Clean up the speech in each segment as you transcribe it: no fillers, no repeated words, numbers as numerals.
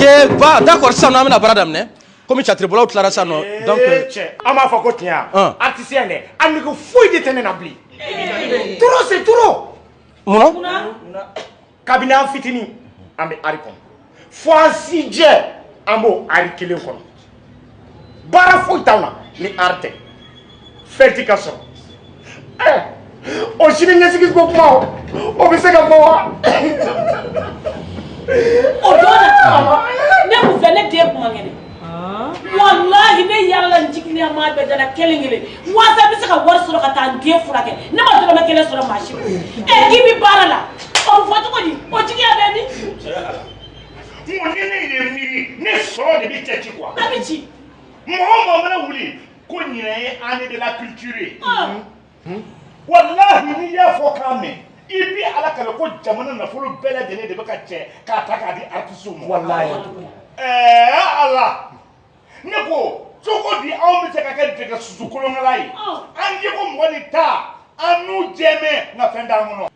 Ok, d'accord, ça, on a la parade. Comme tu as tribunal, tu l'as ça, non? Donc, on m'a fait côté, artisan, on nous fouille de tenir n'abli. Trop, c'est trop. Mon Cabinet fitini, ambe arikon. Fois si j'ai un mot arikele kon. Bara fouille tauna, ni arte. Fertication. On chine n'y a pas beaucoup mal. On peut se faire quoi? Oh dona, ne vous venez dire pour m'engager. Wallahi ne yalla njikni ma be dala kelengele. Wasa bi saka war soro kata nge furake. Ne ma dala ma kele soro mashi. Gibi barala. On voit ko di. O jigi abeni. Mo ne miri ne soro de bi teti quoi. Abichi. Mo mana wuli ko nyine année de la culture. Wallahi ni ya fo kame. Ibi ala kala ko jamana na folo bela de ne de baka che ka ta ka di artisu mo. Wallahi. Allah. Neko soko di aw mi se ka ke de susu kolongala yi. An ye ko mo ni ta anu jeme na fenda mo.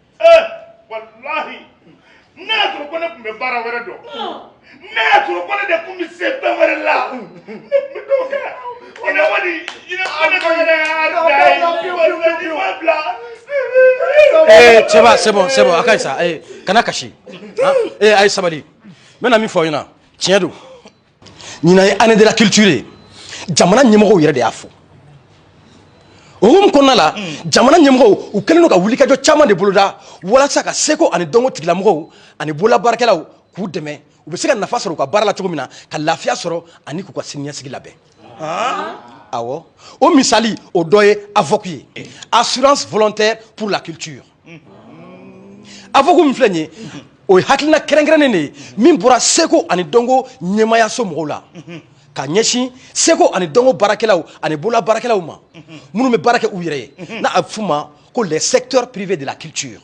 Wallahi. Na to ko ne kumbe bara were do. Na to ko ne de kumbe se be were la. Mi do ka. Ina wadi ina ane ko c'est bon, akay ça. Kana kashi. Ay sabali. Mena mi fo yina. Tiens do. Nina année de la culture. Jamana nyemoko yere de afo. Oum konala, jamana nyemoko u keleno ka wuli ka jo chama de boloda wala saka seko ani dongo tiglamoko ani bola barakela ku deme u be se ka nafa soro ka barala chogomina ka lafiya soro ani ku ka sinya sigi labe. Awo o misali o doye avocat assurance volontaire pour la culture. Avocat mi flenye o haklina kerengrene ne min bora seko ani dongo nyemaya so mola. Ka nyeshi seko ani dongo barakelaw ani bola barakelaw ma munu me barake u yere na afuma ko les secteurs privés de la culture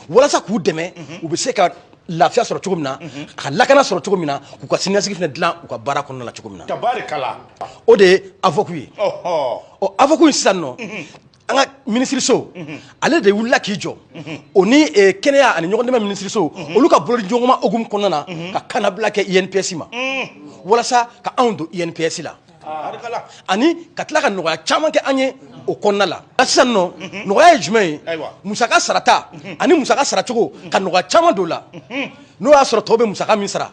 wala sa ku deme u be se ka lafiya soro chogomina ka lakana soro chogomina ku ka sinasigi fina dilan u ka bara kono la chogomina tabarikala o de avocat o avocat sisanno anga ministre so ale de wula kijo oni Kenya ani nyoko ndema ministre so oluka bolodi jongoma ogum konana ka kanabla ke INPS ma wala sa ka ando INPS la ani katla ka noya chama ke anye o konnala asanno noya jumay musaka sarata ani musaka sarachogo ka noya chama dola no ya soro tobe musaka min sara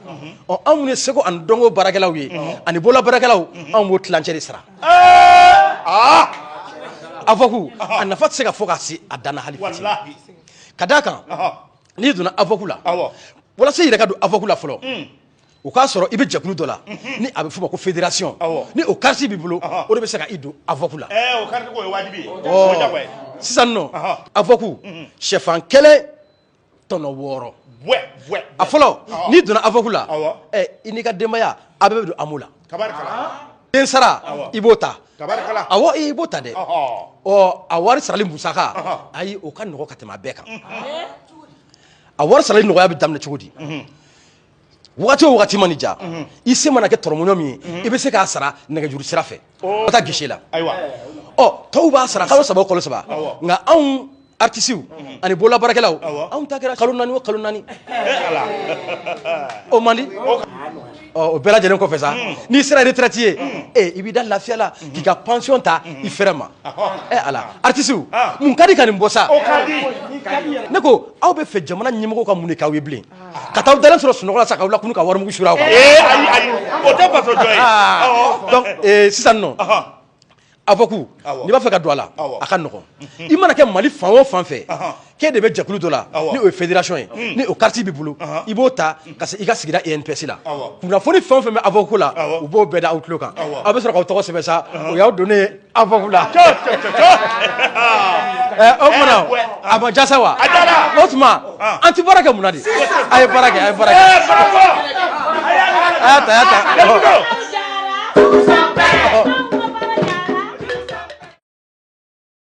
o amune seko an dongo baragalaw ye ani bola baragalaw am wo tlancheri sara avocat anafa se ka foka si adana hali wallahi kadaka ni duna avocat la wala se yire ka do avocat la folo o ka soro ibe jakulu dola ni abe fuma ko fédération ni o quartier bibulo o de be se ka ido avocat la o quartier ko wadibi o jagwe sisan no avocat chef en kele tono woro a folo ni duna avocat la inika demaya abe do amula tabarkala Sara ibota tabarkala awo ibota de o awari sarali musaka ayi o kan nogo katema beka awari sarali nogo ya bi damne chogodi wakati manija ise mana ke toromonyo mi ibe se ka sara nega juru sirafe ota gishela aywa tawba sara kalo saba kolo saba nga an artisiw ani bola barakelaw an ta kera kalo nani ala o mandi o bela jelen ko fesa ni sera retraité ibida lafiya la ki ka pension ta i ferma ala artisiw mun kadi kan mbosa o kadi ne ko aw be fe jamana nyimoko ka mun ka weblen ka taw dalen soro sunogola saka wala kunu ka war mu shura ko ayi o ta paso joy donc sisan non avocat ni b'a fɛ ka don a la a ka nɔgɔn i mana kɛ Mali fan o fan fɛ k'e de bɛ jɛkulu dɔ la ni o ye fédération ye ni o quartier b'i bolo i b'o ta ka se i ka sigida INPS la kunnafoni fɛn o fɛn bɛ avocat la u b'o bɛɛ da aw tulo kan aw bɛ sɔrɔ k'aw tɔgɔ sɛbɛn sa o y'aw donnen avocat la o kumana a ma jasa wa o tuma an ti baara kɛ mun na de a ye baara kɛ a y'a ta